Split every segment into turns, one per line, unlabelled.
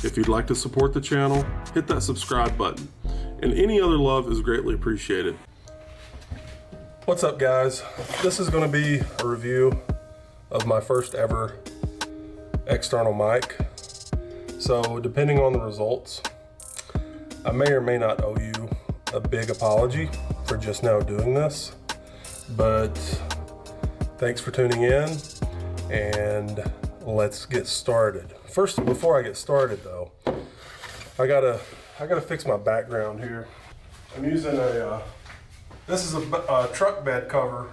If you'd like to support the channel, hit that subscribe button, and any other love is greatly appreciated. What's up, guys? This is going to be a review of my first ever external mic. So depending on the results, I may or may not owe you a big apology for just now doing this, but thanks for tuning in, and let's get started. First, before I get started though, I gotta fix my background here. I'm using this is a truck bed cover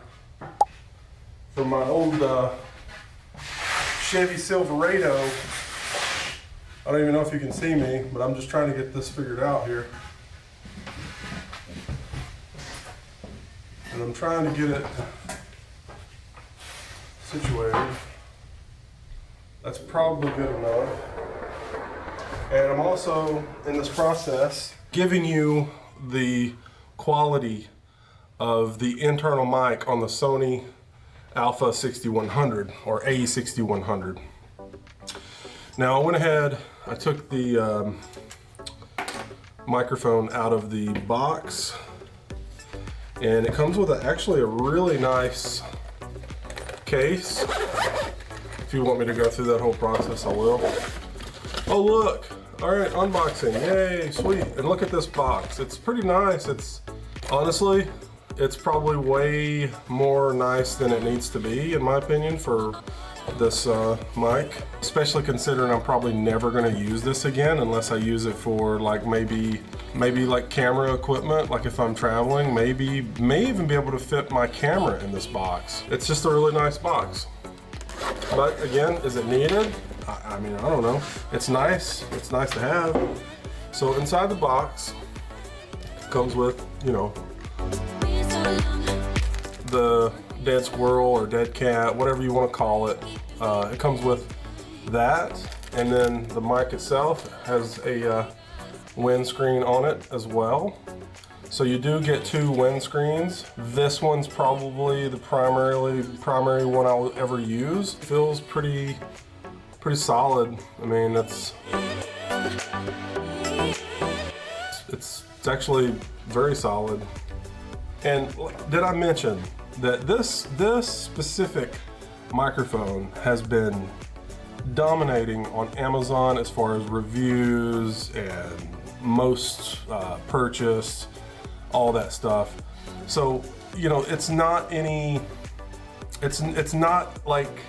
from my old Chevy Silverado. I don't even know if you can see me, but I'm just trying to get this figured out here. And I'm trying to get it situated. That's probably good enough. And I'm also, in this process, giving you the quality of the internal mic on the Sony Alpha 6100 or A6100. Now I went ahead, I took the microphone out of the box, and it comes with actually a really nice case. If you want me to go through that whole process, I will. Oh look, all right, unboxing, yay, sweet. And look at this box, it's pretty nice. It's honestly, it's probably way more nice than it needs to be, in my opinion, for this mic, especially considering I'm probably never going to use this again unless I use it for like maybe like camera equipment. Like if I'm traveling, may even be able to fit my camera in this box. It's just a really nice box. But again, is it needed? I mean, I don't know. It's nice to have. So inside the box comes with, you know, the dead squirrel or dead cat, whatever you want to call it. It comes with that, and then the mic itself has a windscreen on it as well. So you do get two windscreens. This one's probably the primary one I'll ever use. Feels pretty solid. I mean, it's actually very solid. And did I mention that this specific microphone has been dominating on Amazon as far as reviews and most purchased, all that stuff. So, you know, it's not like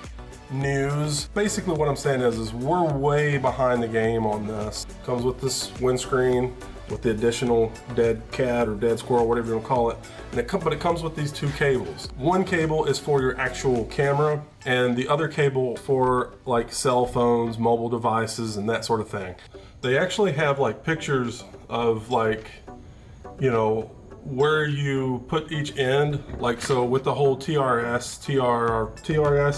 news. Basically what I'm saying is we're way behind the game on this. Comes with this windscreen with the additional dead cat or dead squirrel, whatever you want to call it. But it comes with these two cables. One cable is for your actual camera, and the other cable for like cell phones, mobile devices, and that sort of thing. They actually have like pictures of like, you know, where you put each end. Like, so with the whole TRS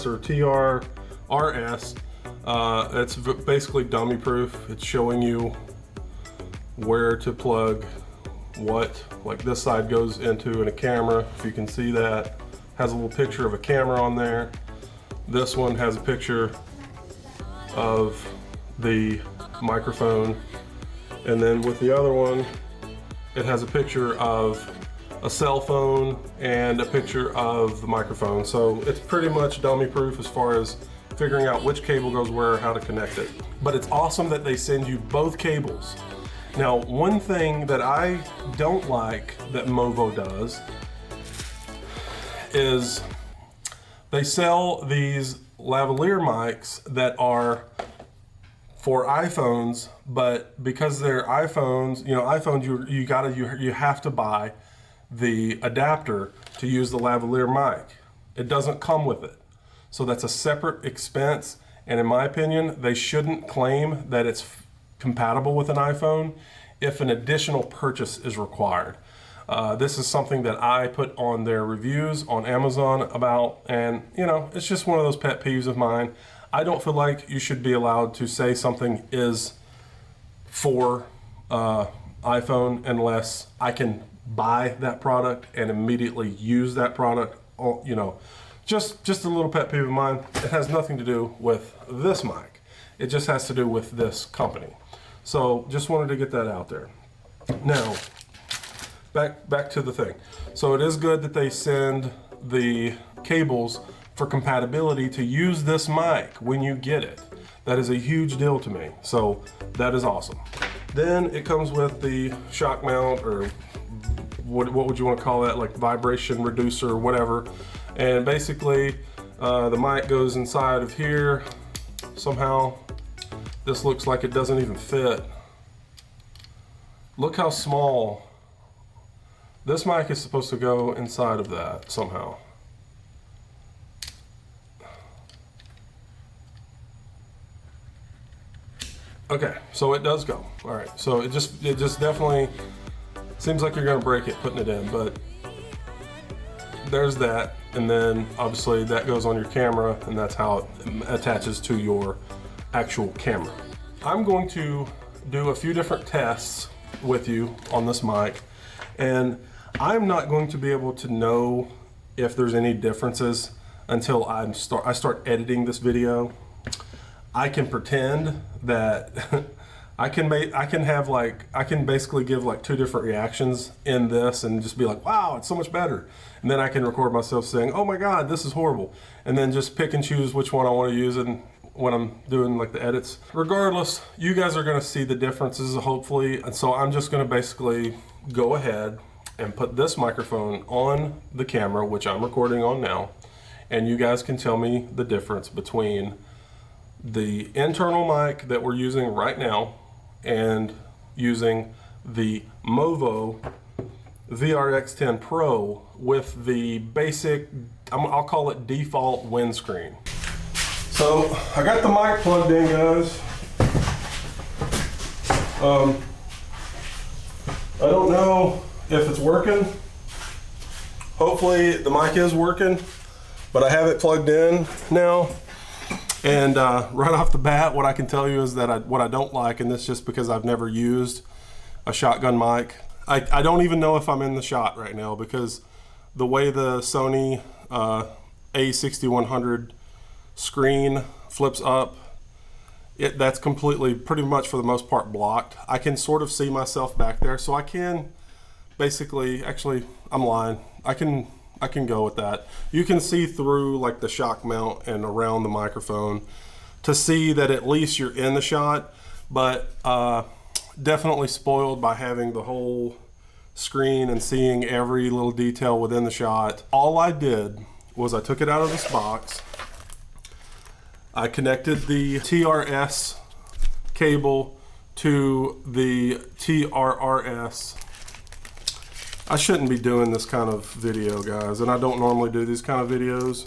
or TRS, it's basically dummy proof. It's showing you where to plug what. Like this side goes into a camera, if you can see that. Has a little picture of a camera on there. This one has a picture of the microphone. And then with the other one, it has a picture of a cell phone and a picture of the microphone. So it's pretty much dummy proof as far as figuring out which cable goes where, how to connect it. But it's awesome that they send you both cables. Now, one thing that I don't like that Movo does is they sell these lavalier mics that are for iPhones, but because they're iPhones, you know, iPhones, you have to buy the adapter to use the lavalier mic. It doesn't come with it. So that's a separate expense, and in my opinion, they shouldn't claim that it's compatible with an iPhone if an additional purchase is required. This is something that I put on their reviews on Amazon about, and you know, it's just one of those pet peeves of mine. I don't feel like you should be allowed to say something is for iPhone unless I can buy that product and immediately use that product. You know, just a little pet peeve of mine. It has nothing to do with this mic. It just has to do with this company. So just wanted to get that out there. Now, back to the thing. So it is good that they send the cables for compatibility to use this mic when you get it. That is a huge deal to me. So that is awesome. Then it comes with the shock mount, or what would you want to call that, like vibration reducer or whatever. And basically the mic goes inside of here. Somehow this looks like it doesn't even fit. Look how small. This mic is supposed to go inside of that somehow. Okay, so it does go. All right, so it just definitely seems like you're gonna break it putting it in, but there's that. And then obviously that goes on your camera, and that's how it attaches to your actual camera. I'm going to do a few different tests with you on this mic, and I'm not going to be able to know if there's any differences until I start editing this video. I can pretend that I can basically give like 2 different reactions in this and just be like, wow, it's so much better. And then I can record myself saying, oh my God, this is horrible. And then just pick and choose which one I want to use and when I'm doing like the edits. Regardless, you guys are gonna see the differences hopefully. And so I'm just gonna basically go ahead and put this microphone on the camera, which I'm recording on now. And you guys can tell me the difference between the internal mic that we're using right now and using the Movo VXR10 Pro with the basic, I'll call it default windscreen. So I got the mic plugged in, guys. I don't know if it's working. Hopefully the mic is working, but I have it plugged in now. And right off the bat, what I can tell you is that what I don't like, and this is just because I've never used a shotgun mic. I don't even know if I'm in the shot right now, because the way the Sony A6100 screen flips up, that's completely, pretty much for the most part, blocked. I can sort of see myself back there, so I can basically, actually, I'm lying. I can go with that. You can see through like the shock mount and around the microphone to see that at least you're in the shot, but definitely spoiled by having the whole screen and seeing every little detail within the shot. All I did was I took it out of this box. I connected the TRS cable to the TRRS. I shouldn't be doing this kind of video, guys, and I don't normally do these kind of videos,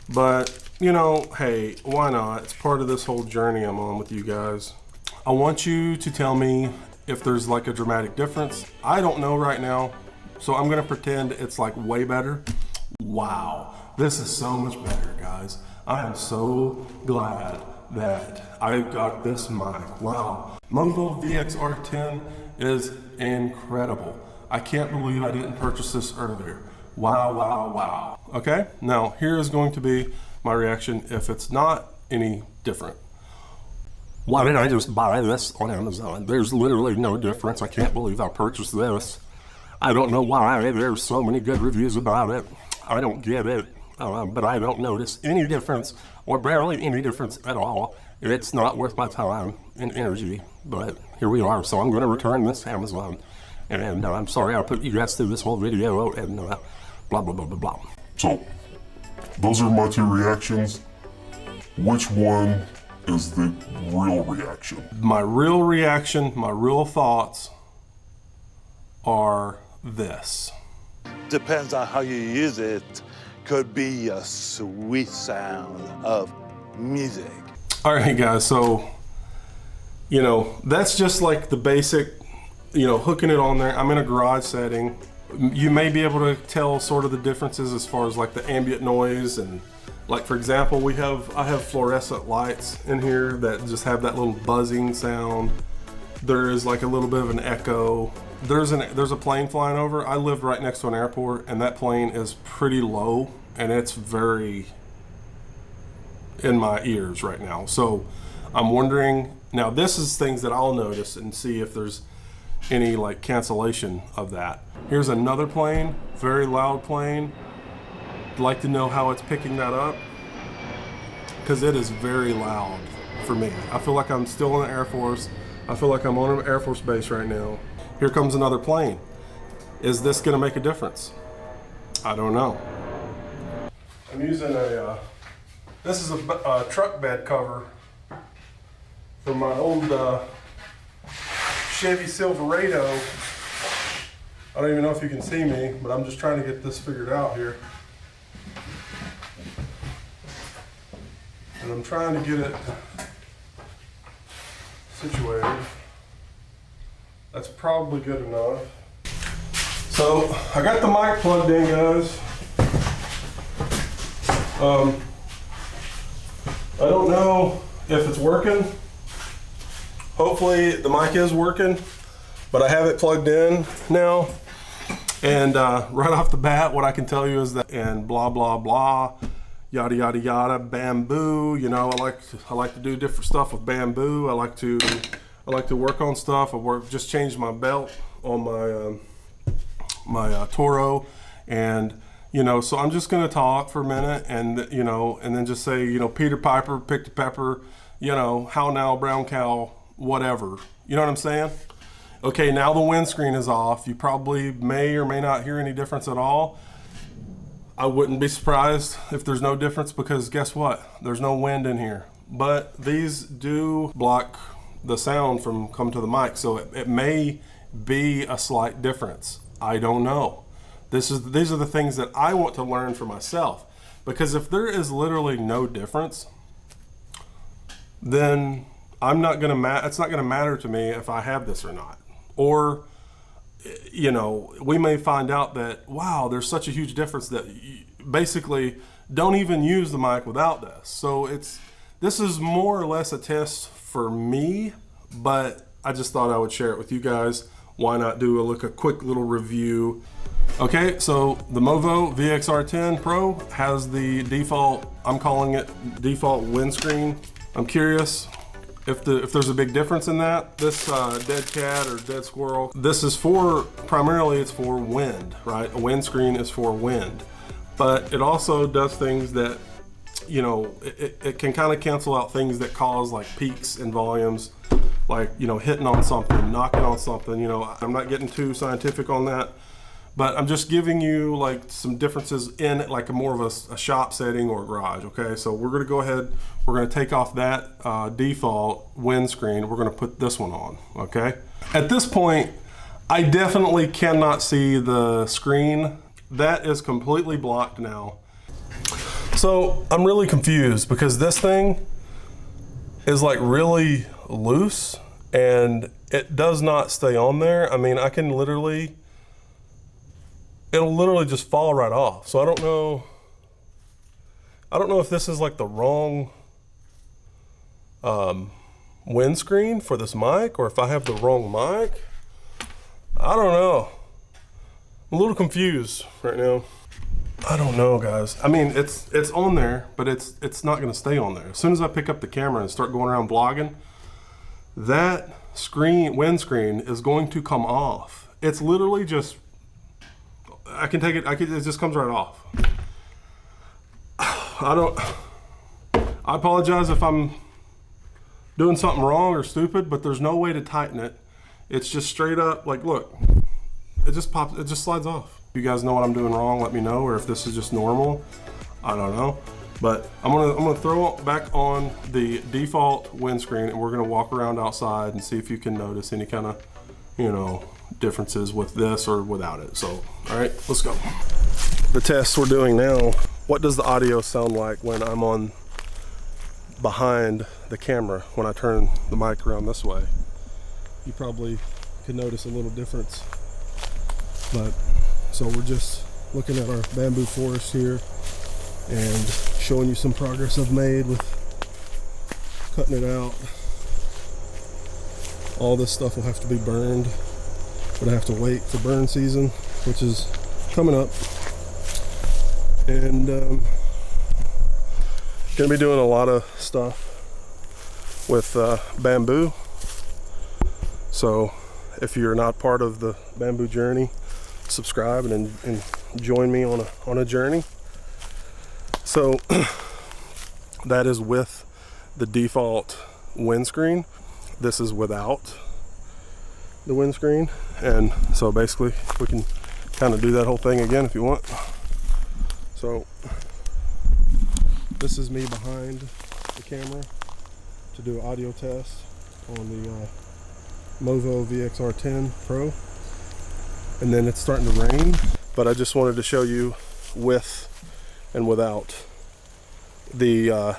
but you know, hey, why not? It's part of this whole journey I'm on with you guys. I want you to tell me if there's like a dramatic difference. I don't know right now, so I'm gonna pretend it's like way better. Wow, this is so much better, guys. I am so glad that I got this mic. Wow, Movo VXR10 is incredible. I can't believe I didn't purchase this earlier. Wow, wow, wow. Okay, now here is going to be my reaction if it's not any different.
Why did I just buy this on Amazon? There's literally no difference. I can't believe I purchased this. I don't know why. There's so many good reviews about it. I don't get it, but I don't notice any difference, or barely any difference at all. It's not worth my time and energy, but here we are. So I'm going to return this to Amazon. And I'm sorry I put you guys through this whole video and blah, blah, blah, blah, blah.
So, those are my 2 reactions. Which one is the real reaction?
My real reaction, my real thoughts are this.
Depends on how you use it. Could be a sweet sound of music.
All right, guys, so, you know, that's just like the basic, you know, hooking it on there. I'm in a garage setting. You may be able to tell sort of the differences as far as like the ambient noise, and like for example, I have fluorescent lights in here that just have that little buzzing sound. There is like a little bit of an echo. There's a plane flying over. I live right next to an airport, and that plane is pretty low, and it's very in my ears right now. So I'm wondering, now this is things that I'll notice and see if there's any like cancellation of that. Here's another plane, very loud plane. I'd like to know how it's picking that up, because it is very loud for me. I feel like I'm still in the Air Force. I feel like I'm on an Air Force base right now. Here comes another plane. Is this gonna make a difference? I don't know. I'm using this is a truck bed cover from my old Chevy Silverado. I don't even know if you can see me, but I'm just trying to get this figured out here. And I'm trying to get it situated. That's probably good enough. So I got the mic plugged in, guys. I don't know if it's working. Hopefully the mic is working, but I have it plugged in now. And right off the bat, what I can tell you is that, and blah, blah, blah, yada, yada, yada, bamboo, you know, I like to do different stuff with bamboo. I like to work on stuff. Just changed my belt on my Toro, and you know, so I'm just gonna talk for a minute, and you know, and then just say, you know, Peter Piper picked a pepper, you know, how now, brown cow, whatever. You know what I'm saying? Okay, now the windscreen is off. You probably may or may not hear any difference at all. I wouldn't be surprised if there's no difference, because guess what? There's no wind in here. But these do block the sound from coming to the mic, so it may be a slight difference. I don't know. These are the things that I want to learn for myself, because if there is literally no difference, then it's not gonna matter to me if I have this or not. Or, you know, we may find out that, wow, there's such a huge difference that you basically don't even use the mic without this. So this is more or less a test for me, but I just thought I would share it with you guys. Why not do a quick little review? Okay, so the Movo VXR10 Pro has the default, I'm calling it default windscreen. I'm curious if there's a big difference in that. This dead cat or dead squirrel, this is primarily it's for wind, right? A windscreen is for wind, but it also does things that, you know, it can kind of cancel out things that cause like peaks in volumes, like, you know, hitting on something, knocking on something. You know, I'm not getting too scientific on that, but I'm just giving you like some differences in like more of a shop setting or a garage. Okay, so we're gonna go ahead, we're gonna take off that default windscreen, we're gonna put this one on, okay? At this point, I definitely cannot see the screen. That is completely blocked now. So I'm really confused, because this thing is like really loose and it does not stay on there. I mean, it'll literally just fall right off. So I don't know if this is like the wrong windscreen for this mic, or if I have the wrong mic. I don't know. I'm a little confused right now. I don't know, guys. I mean, it's on there, but it's not gonna stay on there. As soon as I pick up the camera and start going around vlogging, that windscreen is going to come off. It's literally just, it just comes right off. I apologize if I'm doing something wrong or stupid, but there's no way to tighten it. It's just straight up, like, look, it just pops, it just slides off. If you guys know what I'm doing wrong, let me know, or if this is just normal, I don't know. But I'm gonna throw it back on the default windscreen, and we're gonna walk around outside and see if you can notice any kind of, you know, differences with this or without it. So, all right, let's go. The tests we're doing now, what does the audio sound like when I'm on behind the camera, when I turn the mic around this way? You probably could notice a little difference. But, so we're just looking at our bamboo forest here and showing you some progress I've made with cutting it out. All this stuff will have to be burned, but I have to wait for burn season, which is coming up. And gonna be doing a lot of stuff with bamboo. So if you're not part of the bamboo journey, subscribe and join me on a journey. So that is with the default windscreen. This is without the windscreen, and so basically we can kind of do that whole thing again if you want. So this is me behind the camera to do an audio test on the Movo VXR10 Pro, and then it's starting to rain, but I just wanted to show you with and without the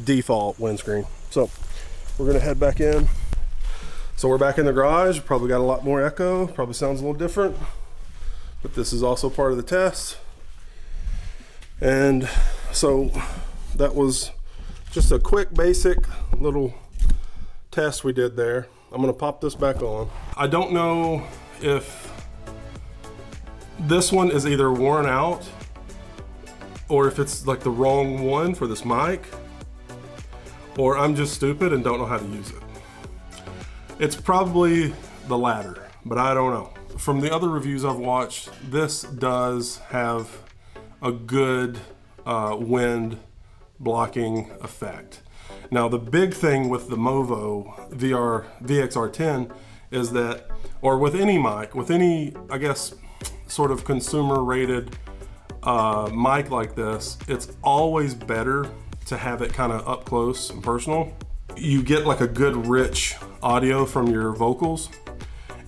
default windscreen. So we're gonna head back in. So we're back in the garage, probably got a lot more echo, probably sounds a little different, but this is also part of the test. And so that was just a quick basic little test we did there. I'm gonna pop this back on. I don't know if this one is either worn out or if it's like the wrong one for this mic, or I'm just stupid and don't know how to use it. It's probably the latter, but I don't know. From the other reviews I've watched, this does have a good wind blocking effect. Now the big thing with the Movo VXR10 is that, or with any mic, with any, I guess, sort of consumer rated mic like this, it's always better to have it kind of up close and personal. You get like a good rich audio from your vocals.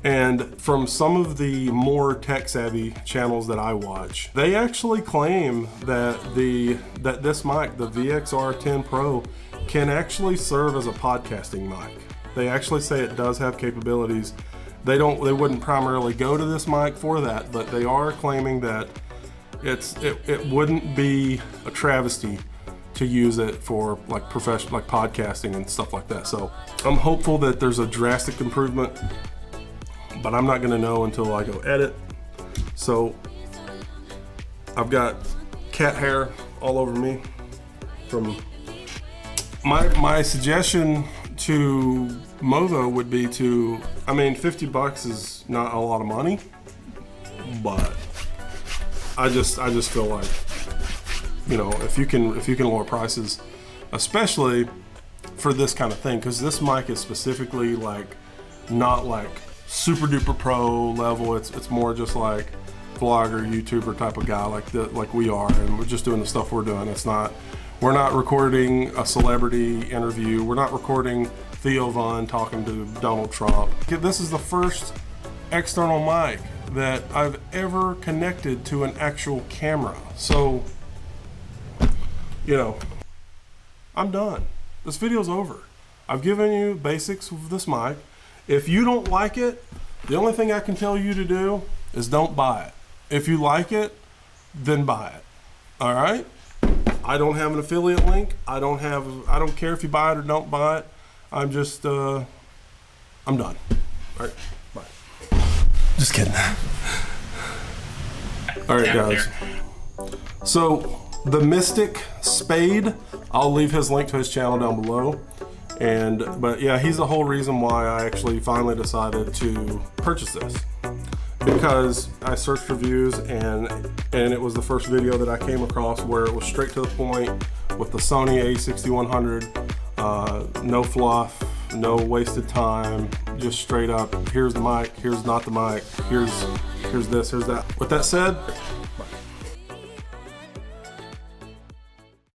And from some of the more tech savvy channels that I watch, they actually claim that this mic, the VXR10 Pro, can actually serve as a podcasting mic. They actually say it does have capabilities. They wouldn't primarily go to this mic for that, but they are claiming that it wouldn't be a travesty to use it for like professional, like podcasting and stuff like that. So I'm hopeful that there's a drastic improvement, but I'm not gonna know until I go edit. So I've got cat hair all over me from my suggestion to Movo would be to, I mean, $50 is not a lot of money, but I just feel like, you know, if you can lower prices, especially for this kind of thing, because this mic is specifically like not like super duper pro level. It's more just like vlogger, YouTuber type of guy like we are, and we're just doing the stuff we're doing. We're not recording a celebrity interview. We're not recording Theo Von talking to Donald Trump. This is the first external mic that I've ever connected to an actual camera. So, you know, I'm done. This video's over. I've given you basics of this mic. If you don't like it, the only thing I can tell you to do is don't buy it. If you like it, then buy it. All right? I don't have an affiliate link. I don't care if you buy it or don't buy it. I'm just, I'm done. All right, bye. Just kidding. All right, guys. So the Mystic Spade, I'll leave his link to his channel down below. But yeah, he's the whole reason why I actually finally decided to purchase this, because I searched reviews and it was the first video that I came across where it was straight to the point with the Sony A6100, no fluff, no wasted time, just straight up, here's the mic, here's not the mic, here's this, here's that. With that said,